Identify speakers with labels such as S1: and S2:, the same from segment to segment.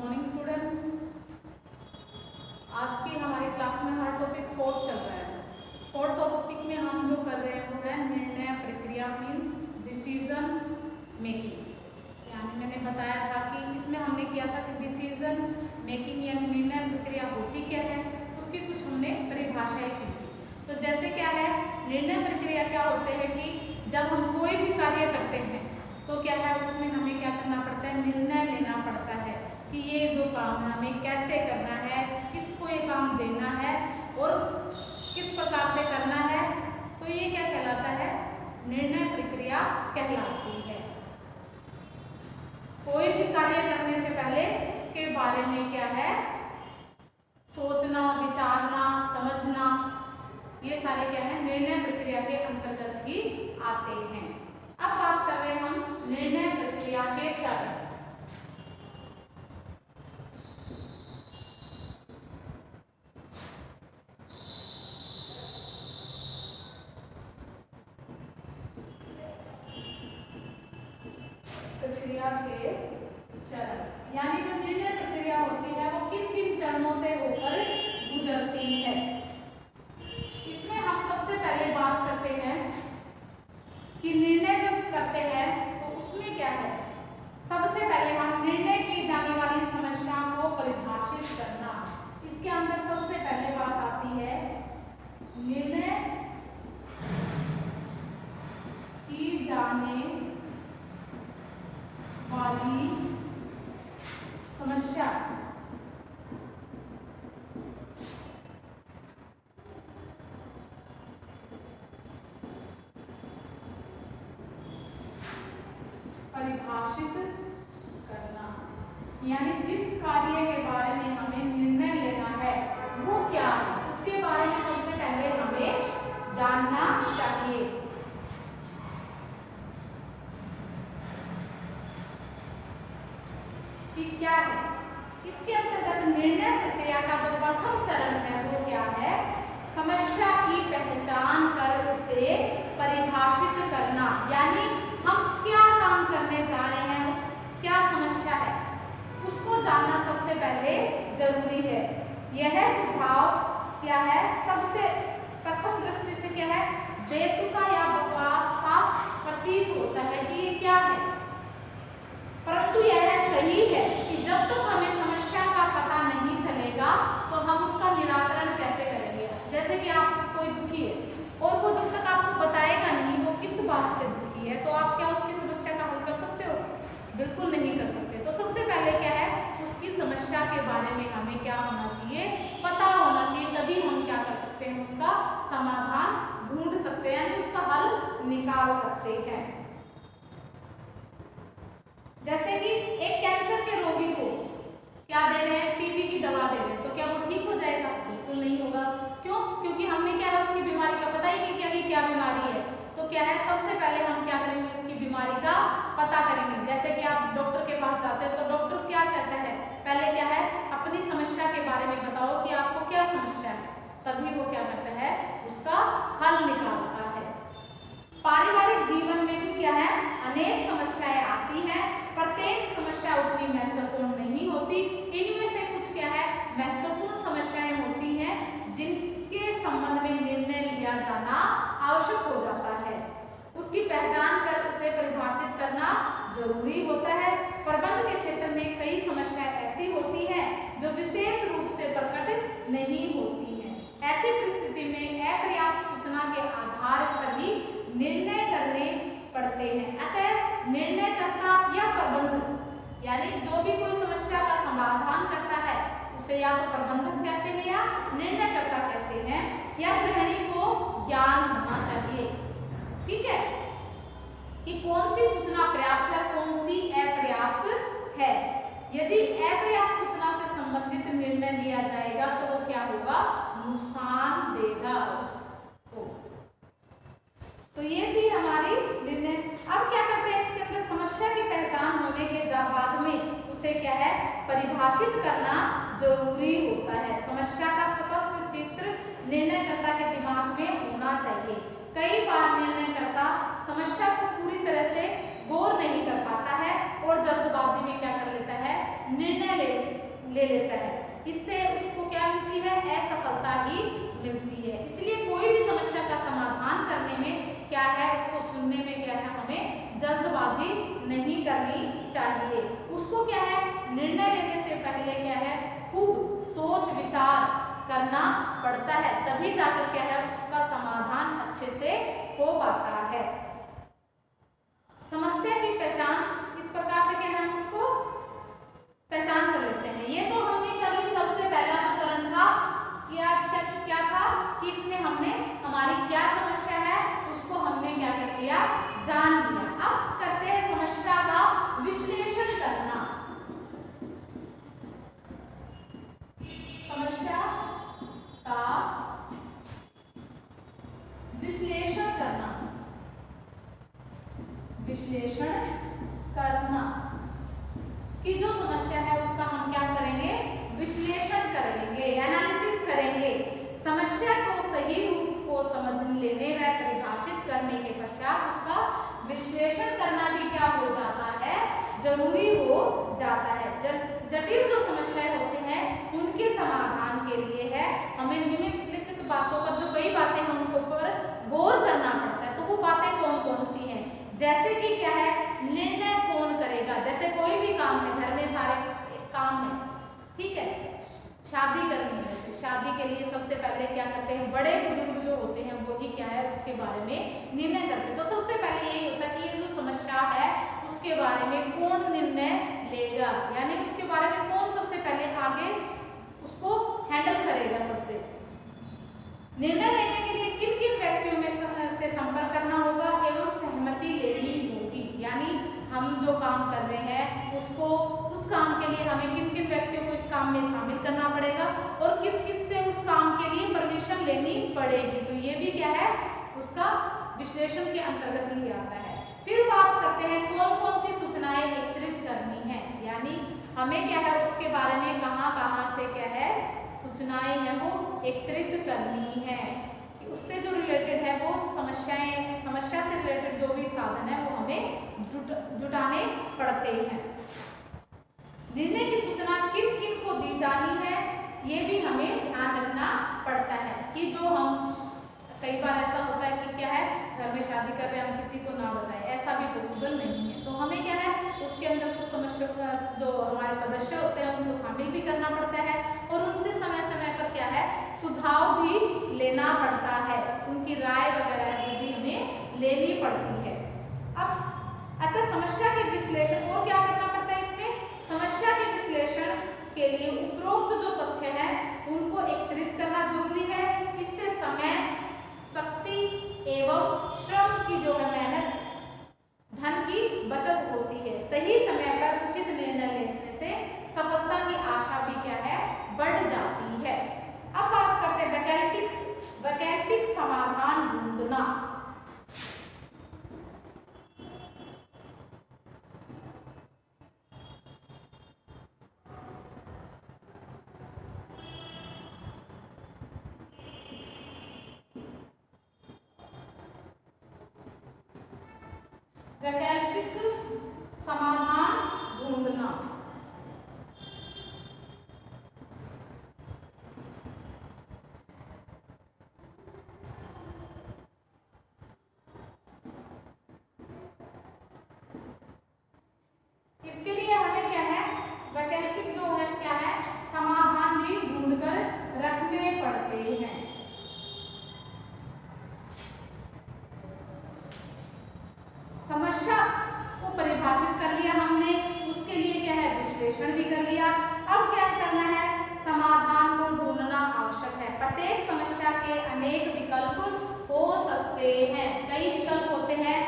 S1: Morning students. आज की हमारी क्लास में हमारा टॉपिक फोर्थ चल रहा है। फोर्थ टॉपिक में हम जो कर रहे हैं वो है निर्णय प्रक्रिया मीन्स डिसीजन मेकिंग। यानी मैंने बताया था कि इसमें हमने किया था कि डिसीजन मेकिंग यानी निर्णय प्रक्रिया होती क्या है, उसकी कुछ हमने परिभाषाएं की थी। तो जैसे क्या है, निर्णय प्रक्रिया क्या होते हैं कि जब हम कोई भी कार्य करते हैं तो क्या है उसमें हमें क्या करना पड़ता है, निर्णय लेना पड़ता है कि ये जो काम है हमें कैसे करना है, किसको ये काम देना है और किस प्रकार से करना है। तो ये क्या कहलाता है, निर्णय प्रक्रिया कहलाती है। कोई भी कार्य करने से पहले उसके बारे में क्या है, सोचना, विचारना, समझना, ये सारे क्या है निर्णय प्रक्रिया के अंतर्गत ही आते हैं। अब बात कर रहे हैं हम निर्णय प्रक्रिया के चरण। प्रक्रिया के चरण यानी जो निर्णय प्रक्रिया होती है वो किन किन चरणों से होकर गुजरती है। इसमें हम सबसे पहले बात करते हैं कि निर्णय जब करते हैं तो उसमें क्या है, सबसे पहले हम निर्णय की जाने वाली समस्या को परिभाषित करना। इसके अंदर सबसे पहले बात आती है निर्णय की जाने वाली समस्या परिभाषित करना। यानी जिस कार्य के बारे में हमें निर्णय लेना है वो क्या है, उसके बारे में सबसे पहले हमें जानना चाहिए। कि क्या है, इसके अंतर्गत निर्णय प्रक्रिया का जो प्रथम चरण है वो क्या है, समस्या की पहचान कर उसे परिभाषित करना। यानी हम क्या काम करने जा रहे हैं, उस क्या समस्या है उसको जानना सबसे पहले जरूरी है। यह सुझाव क्या है, सबसे प्रथम दृष्टि से क्या है, बेतुका या बकवास सा प्रतीत होता है कि ये क्या है, परंतु यह सही है कि जब तक हमें समस्या का पता नहीं चलेगा तो हम उसका निराकरण कैसे करेंगे। जैसे कि आप कोई दुखी है और वो जब तक आपको बताएगा नहीं वो किस बात से दुखी है, तो आप क्या उसकी समस्या का हल कर सकते हो? बिल्कुल नहीं कर सकते। तो सबसे पहले क्या है, उसकी समस्या के बारे में हमें क्या होना चाहिए, पता होना चाहिए, तभी हम क्या कर सकते हैं, उसका समाधान ढूंढ सकते हैं, यानी उसका हल निकाल सकते हैं। जैसे कि एक कैंसर के रोगी को क्या दे रहे हैं, टीबी की दवा दे रहे हैं, तो क्या वो ठीक हो जाएगा? बिल्कुल नहीं होगा। क्यों? क्योंकि हमने क्या है उसकी बीमारी का पता ही नहीं किया कि क्या बीमारी है। तो क्या है, सबसे पहले हम क्या करेंगे, उसकी बीमारी का पता करेंगे। जैसे कि आप डॉक्टर के पास जाते हो तो डॉक्टर क्या कहता है, पहले क्या है अपनी समस्या के बारे में बताओ कि आपको क्या समस्या है, तभी वो क्या करता है उसका हल निकालता है। पारिवारिक जीवन में भी क्या है, अनेक समस्याएं आती हैं, प्रत्येक समस्या उतनी महत्वपूर्ण नहीं होती। इनमें से कुछ क्या है महत्वपूर्ण समस्याएं होती हैं जिनके संबंध में निर्णय लिया जाना आवश्यक हो जाता है। उसकी पहचान कर उसे परिभाषित करना जरूरी होता है। प्रबंधन के क्षेत्र में कई समस्याएं ऐसी होती हैं जो विशेष रूप से प्रकट नहीं होती हैं। ऐसी परिस्थिति में अपर्याप्त सूचना के आधार पर ही निर्णय करने पड़ते हैं। अतः निर्णयकर्ता या प्रबंधक यानी जो भी कोई समस्या का समाधान करता है उसे या तो प्रबंधक कहते हैं या निर्णयकर्ता कहते हैं, या गृहिणी को ज्ञान होना चाहिए, ठीक है, कि कौन सी सूचना पर्याप्त है, कौन सी अपर्याप्त है। यदि अपर्याप्त सूचना से संबंधित निर्णय लिया जाएगा तो वो क्या होगा, नुकसान देगा उसको। तो ये थी हमारी निर्णय। अब क्या करते हैं, इसके अंदर समस्या की पहचान होने के बाद में उसे क्या है परिभाषित करना जरूरी होता है। समस्या का स्पष्ट चित्र निर्णयकर्ता के दिमाग में होना चाहिए। कई बार निर्णयकर्ता समस्या को पूरी तरह से गौर नहीं कर पाता है और जल्दबाजी में क्या कर लेता है, निर्णय ले लेता है। इससे उसको क्या मिलती है, असफलता ही मिलती है। इसलिए कोई भी समस्या का समाधान करने में क्या है, उसको सुनने में क्या है, हमें जल्दबाजी नहीं करनी चाहिए। उसको क्या है, निर्णय लेने से पहले क्या है, खूब सोच विचार करना पड़ता है, तभी जाकर क्या है, उसका समाधान अच्छे से हो पाता है। समस्या की पहचान इस प्रकार से क्या है, हम उसको पहचान कर लेते हैं। ये तो हमने कर ली, सबसे पहला जो चरण था क्या था कि इसमें हमने हमारी क्या समस्या है उसको हमने क्या कर लिया, जान लिया। अब करते हैं समस्या का विश्लेषण करना। समस्या का विश्लेषण करना, विश्लेषण करना कि जो समस्या है उसका हम क्या करेंगे, विश्लेषण करेंगे, एनालिसिस करेंगे। समस्या को सही रूप को समझ लेने व परिभाषित करने के पश्चात उसका विश्लेषण करना भी क्या हो जाता है, जरूरी हो जाता है। जटिल जो समस्याएं होती हैं उनके समाधान के लिए है हमें निम्नलिखित बातों पर, जो कई बातें हैं उनको पर गौर करना पड़ता है। तो वो बातें कौन कौन सी हैं, जैसे कि क्या है, निर्णय कौन करेगा। जैसे कोई भी काम है, घर में सारे काम है, ठीक है, शादी करनी है, शादी के लिए सबसे पहले क्या करते हैं, बड़े बुजुर्ग जो होते हैं वो ही क्या है, उसके बारे में निर्णय करते हैं। तो सबसे पहले यही होता है कि ये जो समस्या है उसके बारे में कौन निर्णय लेगा, यानी उसके बारे में कौन सबसे पहले आगे उसको हैंडल करेगा। सबसे निर्णय लेने के लिए किन किन व्यक्तियों में से संपर्क करना होगा एवं सहमति लेनी होगी, यानी हम जो काम कर रहे हैं उसको, उस काम के लिए हमें किन किन व्यक्तियों को इस काम में शामिल करना पड़ेगा और किस किस से उस काम के लिए परमिशन लेनी पड़ेगी। तो ये भी क्या है, उसका विश्लेषण के अंतर्गत ही आता है। फिर बात करते हैं कौन कौन सी सूचनाएं एकत्रित करनी है, यानी हमें क्या है उसके बारे में कहाँ कहाँ से क्या है सूचनाएं हैं वो एकत्रित करनी है। उससे जो रिलेटेड है वो समस्या से रिलेटेड जो भी साधन है वो हमें जुटाने पड़ते हैं। निर्णय की सूचना किन किन को दी जानी है ये भी हमें ध्यान रखना पड़ता है कि जो हम, कई बार ऐसा होता है कि क्या है, घर में शादी कर रहे हैं, हम किसी को ना बताएं, ऐसा भी पॉसिबल नहीं है। तो हमें क्या है उसके अंदर कुछ समस्या जो हमारे सदस्य होते हैं उनको शामिल भी करना पड़ता है और उनसे समय समय पर क्या है सुझाव भी लेना पड़ता है, उनकी राय वगैरह भी हमें लेनी पड़ती है। अब अतः समस्या के विश्लेषण और क्या करना पड़ता है, इसमें समस्या के विश्लेषण के लिए उपरोक्त जो तथ्य है उनको एकत्रित करना जरूरी है। इससे समय, शक्ति एवं श्रम की जो है मेहनत, धन की बचत होती है। सही समय पर उचित निर्णय लेने से सफलता की आशा भी क्या है, बढ़ जाती है। अब बात करते हैं वैकल्पिक समाधान ढूंढना। वैकल्पिक समाधान ढूंढना। इसके लिए हमें क्या है, वैकल्पिक जो है क्या है, समाधान भी ढूंढकर रखने पड़ते हैं। समस्या को परिभाषित कर लिया हमने, उसके लिए क्या है विश्लेषण भी कर लिया। अब क्या करना है, समाधान को ढूंढना आवश्यक है। प्रत्येक समस्या के अनेक विकल्प हो सकते हैं, कई विकल्प होते हैं,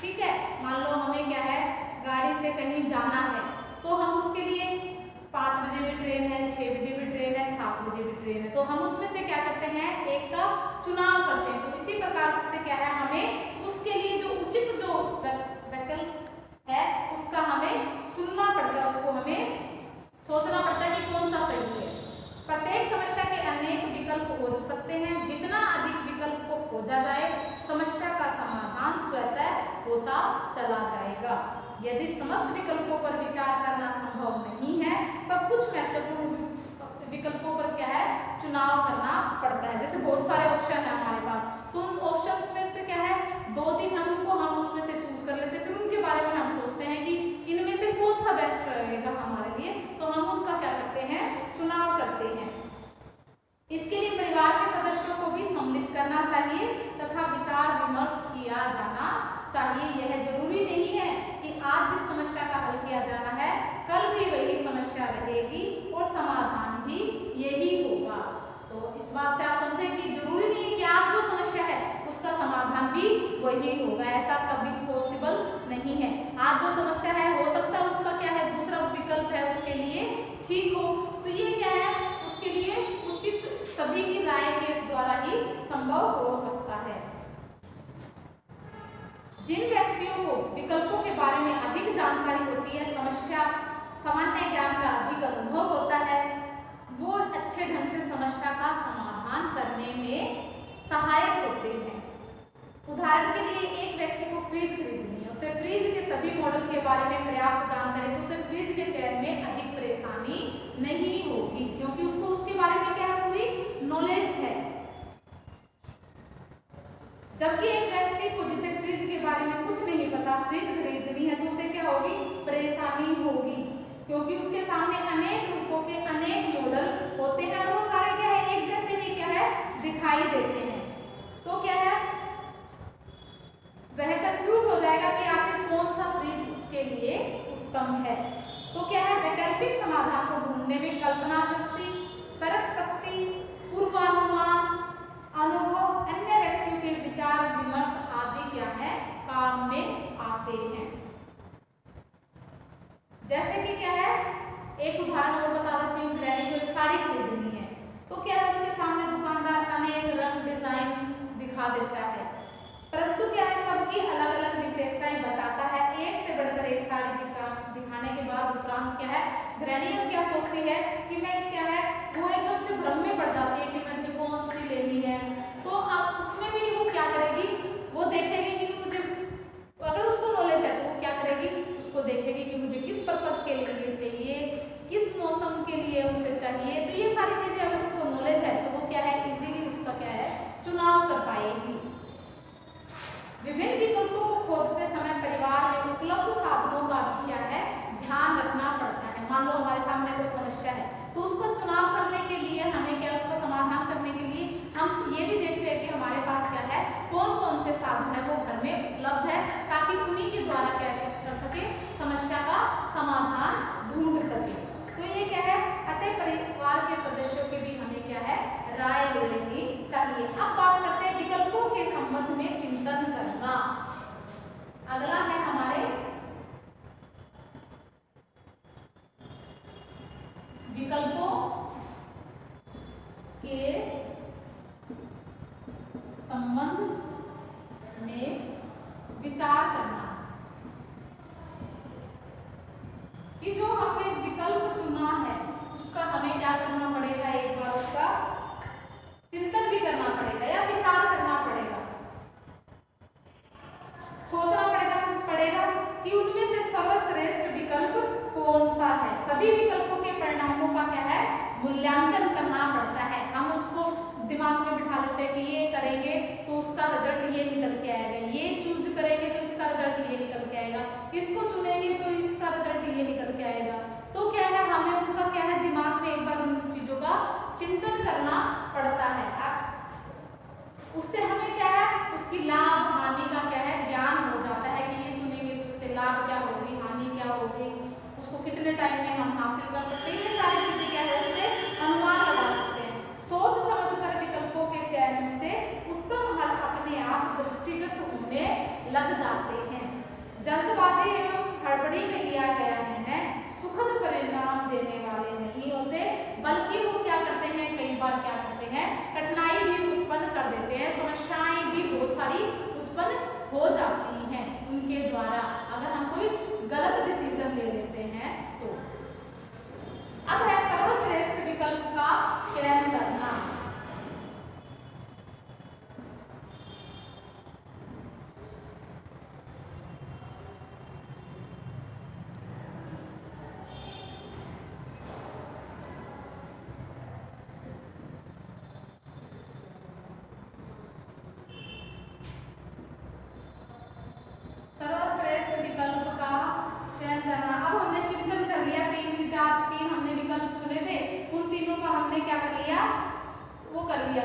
S1: ठीक है। मान लो हमें क्या है गाड़ी से कहीं जाना है तो हम उसके लिए 5 बजे भी ट्रेन है, 6 बजे भी ट्रेन है, 7 बजे भी ट्रेन है, तो हम उसमें से क्या करते हैं, एक का चुनाव करते हैं। तो इसी प्रकार से क्या है हमें उसके लिए जो उचित जो विकल्प है उसका हमें चुनना पड़ता है, उसको हमें सोचना पड़ता है कि कौन सा सही है। प्रत्येक समस्या के अनेक विकल्प हो सकते हैं, जितना अधिक विकल्प को खोजा जाए समस्या का समाधान स्वतः होता चला जाएगा। चुनाव करना पड़ता है। जैसे बहुत सारे ऑप्शन है हमारे पास, तो उन ऑप्शंस में से क्या है, 2-3 हम उसमें से चूज कर लेते हैं, फिर उनके बारे में हम सोचते हैं कि इनमें से कौन सा बेस्ट रहेगा हमारे लिए, तो हम उनका क्या करते हैं, चुनाव करते हैं। इसके लिए परिवार के सदस्यों को भी सम्मिलित करना चाहिए तथा विचार विमर्श किया जाना चाहिए। यह जरूरी नहीं है कि आज जिस समस्या का हल किया जाना है कल भी वही समस्या रहेगी और समाधान भी यही होगा। तो इस बात से आप समझे कि जरूरी नहीं है कि आज जो समस्या है उसका समाधान भी वही होगा, ऐसा कभी पॉसिबल नहीं है। आज जो समस्या है हो सकता है उसका क्या है, दूसरा विकल्प है उसके लिए ठीक हो। तो ये क्या है, उसके लिए उचित सभी की राय के द्वारा ही संभव हो सकता है। जिन व्यक्तियों को विकल्पों के बारे में अधिक जानकारी होती है, समस्या सामान्य ज्ञान का अधिक अनुभव होता है, वो अच्छे ढंग से समस्या का समाधान करने में सहायक होते हैं। उदाहरण के लिए एक व्यक्ति को फ्रिज खरीदनी है, उसे फ्रिज के सभी मॉडल के बारे में पर्याप्त जानकारी, तो उसे फ्रिज के चयन में अधिक परेशानी नहीं होगी, क्योंकि उसको उसके बारे में क्या है, पूरी नॉलेज है। जबकि एक व्यक्ति को जिसे फ्रिज के बारे में कुछ नहीं पता, फ्रिज खरीदनी है, तो उसे क्या होगी, परेशानी होगी, क्योंकि उसके सामने अनेक रूपों के अनेक मॉडल होते हैं और वो सारे क्या है, एक जैसे ही क्या है, दिखाई देते हैं। तो क्या है, वह कंफ्यूज हो जाएगा कि आखिर कौन सा फ्रिज उसके लिए उत्तम है। तो क्या है, वैकल्पिक समाधान को ढूंढने में कल्पना शक्ति, तर्क शक्ति, पूर्वानुमान, अनुभव, अन्य व्यक्तियों के विचार विमर्श आदि क्या है, काम में आते हैं। जैसे कि क्या है, एक उदाहरण और बता देती हूँ। गृहिणी को एक साड़ी खरीदनी है, तो क्या है, उसके सामने दुकानदार अनेक रंग डिजाइन दिखा देता है, परंतु क्या है, सबकी अलग अलग विशेषताएं बताता है। एक से बढ़कर एक साड़ी दिखाने के बाद उपरांत क्या है, गृहिणी अब क्या सोचती है कि मैं क्या है, वो एकदम से भ्रम में पड़ जाती है कि मुझे कौन सी लेनी है। तो अब उसमें भी वो क्या करेगी, वो देखेगी कि मुझे, अगर उसको नॉलेज है तो वो क्या करेगी, उसको देखेगी कि मुझे किस पर्पस के लिए चाहिए, किस मौसम के लिए उसे चाहिए। तो ये सारी चीजें अगर उसको नॉलेज है तो वो क्या है, इजीली उसका क्या है, चुनाव कर पाएगी। विभिन्न विकल्पों को खोजते समय परिवार में उपलब्ध साधनों का भी क्या है, ध्यान रखना पड़ता है। मान लो हमारे सामने कोई समस्या है, तो उसका चुनाव करने के लिए हमें क्या, उसका समाधान करने के लिए हम ये भी देखते हैं कि हमारे पास क्या है, कौन कौन से साधन है वो घर में उपलब्ध है, ताकि उन्हीं के द्वारा क्या कर सके, समस्या का समाधान ढूंढ सके। तो ये क्या है, अतः परिवार के सदस्यों के भी हमें क्या है, राय ले लेनी चाहिए। अब बात करते हैं विकल्पों के संबंध में चिंतन करना। अगला है हमारे विकल्पों के संबंध में विचार करना, कि जो हमने विकल्प चुना है उसका हमें क्या करना पड़ेगा, एक बार उसका चिंतन भी करना पड़ेगा या विचार करना पड़ेगा, सोचना पड़ेगा कि उनमें से सर्वश्रेष्ठ विकल्प कौन सा है। सभी विकल्पों के परिणामों का क्या है, मूल्यांकन करना पड़ता है। हम उसको दिमाग में बिठा लेते हैं कि ये करेंगे तो उसका रिजल्ट ये निकल के आएगा, ये चूज करेंगे तो इसका रिजल्ट ये निकल के आएगा, इसको चुनेंगे तो इसका रिजल्ट ये निकल के आएगा। तो क्या है, हमें उनका क्या है, दिमाग में एक बार उन चीजों का चिंतन करना पड़ता है। उससे हमें क्या है, उसकी लाभ हानि का क्या है, ज्ञान हो जाता है कि ये चुनेंगे तो उससे लाभ क्या होगी, हानि क्या होगी, उसको कितने टाइम में हम हासिल कर सकते हैं। ये सारी चीजें क्या है, उससे अनुमान लगा सकते हैं। सोच समझकर विकल्पों के चयन से उत्तम हल अपने आप दृष्टिगत होने लग जाते हैं। जल्दबाजी एवं हड़बड़ी में लिया गया निर्णय सुखद परिणाम देने वाले नहीं होते, बल्कि वो क्या करते हैं, कई बार क्या करते हैं, कठिनाई भी उत्पन्न कर देते हैं, समस्याएं भी बहुत सारी उत्पन्न हो जाती हैं उनके द्वारा, अगर हम कोई गलत डिसीजन ले लेते हैं तो। अब है सर्वश्रेष्ठ विकल्प का चयन करना। करना। अब हमने चिंतन कर लिया, तीन विचार, तीन हमने विकल्प चुने थे, उन तीनों का हमने क्या कर लिया, वो कर लिया,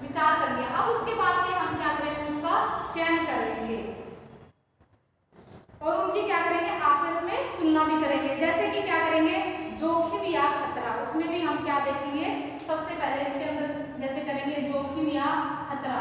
S1: विचार कर लिया। अब उसके बाद में हम क्या करेंगे, उसका चयन करेंगे और उनकी क्या करेंगे, आपस में तुलना भी करेंगे। जैसे कि क्या करेंगे, जोखिम या खतरा, उसमें भी हम क्या देखेंगे, सबसे पहले इसके अंदर जैसे करेंगे जोखिम या खतरा।